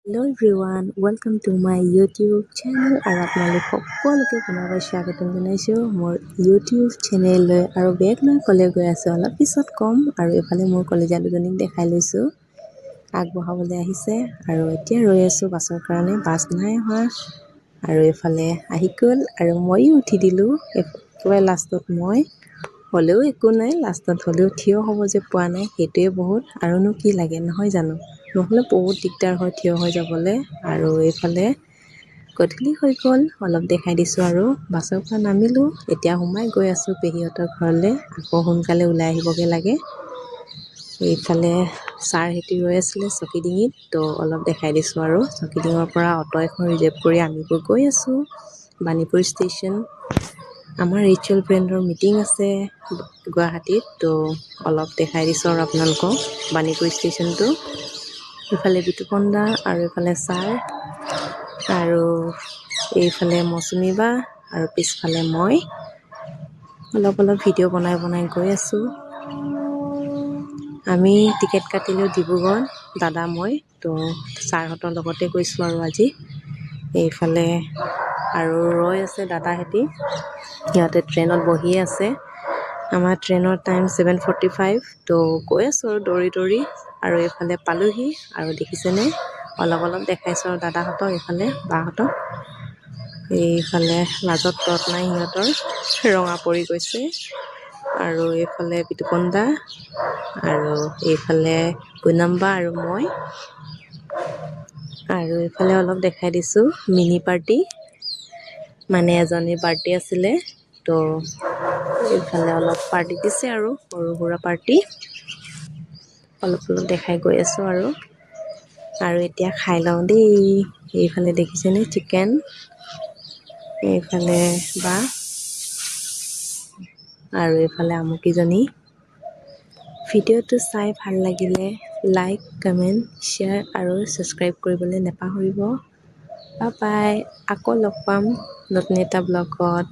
Hello everyone, welcome to my YouTube channel আৰু আপোনালোক সকলোকে পুনৰবাৰ স্বাগতম জনাইছোঁ মোৰ YouTube চেনেললৈ আৰু বেগ লৈ কলে গৈ আছোঁ অলপ পিছত কম আৰু এফালে মোৰ কলেজীয়া দুজনীক দেখাই লৈছোঁ আগবঢ়াবলৈ আহিছে আৰু এতিয়া ৰৈ আছোঁ বাছৰ কাৰণে বাছ নাই হোৱা আৰু এফালে আহি গ'ল আৰু ময়ো উঠি দিলোঁ একেবাৰে লাষ্টত মই হ'লেও একো নাই লাষ্টত হ'লেও থিয় হ'ব যে পোৱা নাই সেইটোৱে বহুত আৰুনো কি লাগে নহয় জানো নহ'লে বহুত দিগদাৰ হয় থিয় হৈ যাবলৈ আৰু এইফালে গধূলি হৈ গ'ল অলপ দেখাই দিছোঁ আৰু বাছৰ পৰা নামিলোঁ এতিয়া সোমাই গৈ আছোঁ পেহীহঁতৰ ঘৰলৈ আকৌ সোনকালে ওলাই আহিবগৈ লাগে এইফালে ছাৰহঁতি ৰৈ আছিলে চকীডিঙিত তো অলপ দেখাই দিছোঁ আৰু চকীডিঙৰ পৰা অটো এখন ৰিজাৰ্ভ কৰি আমিবোৰ গৈ আছোঁ বাণীপুৰ ষ্টেচন আমাৰ ৰিচুৱেল ব্ৰেণ্ডৰ মিটিং আছে গুৱাহাটীত তো অলপ দেখাই দিছোঁ আৰু আপোনালোকক বাণীপুৰ ষ্টেচনটো ইফালে বিতুপন দা আৰু ইফালে ছাৰ আৰু এইফালে মৌচুমী বা আৰু পিছফালে মই অলপ ভিডিঅ' বনাই গৈ আছোঁ আমি টিকেট কাটিলোঁ ডিব্ৰুগড় দাদা মই তো ছাৰহঁতৰ লগতে গৈছোঁ আৰু আজি এইফালে আৰু ৰৈ আছে দাদাহেঁতি সিহঁতে ট্ৰেইনত বহিয়ে আছে আমাৰ ট্ৰেইনৰ টাইম 7:45 তো গৈ আছোঁ আৰু দৌৰি আৰু এইফালে পালোহি আৰু দেখিছেনে অলপ দেখাইছোঁ আৰু দাদাহঁতক এইফালে বাহঁতক এইফালে লাজত তত নাই সিহঁতৰ ৰঙা পৰি গৈছে আৰু এইফালে বিতুপন দা আৰু এইফালে পুনম্বা আৰু মই আৰু এইফালে অলপ দেখাই দিছোঁ মিনি পাৰ্টি মানে এজনীৰ বাৰ্থডে আছিলে তো এইফালে অলপ পাৰ্টি দিছে আৰু সৰু সুৰা পাৰ্টি অলপ দেখাই গৈ আছোঁ আৰু এতিয়া খাই লওঁ দেই এইফালে দেখিছেনে চিকেন এইফালে বা আৰু এইফালে আমুকিজনী ভিডিঅ'টো চাই ভাল লাগিলে লাইক কমেণ্ট শ্বেয়াৰ আৰু ছাবস্ক্ৰাইব কৰিবলৈ নাপাহৰিব বাই বাই আকৌ লগ পাম নতুন এটা ব্লগত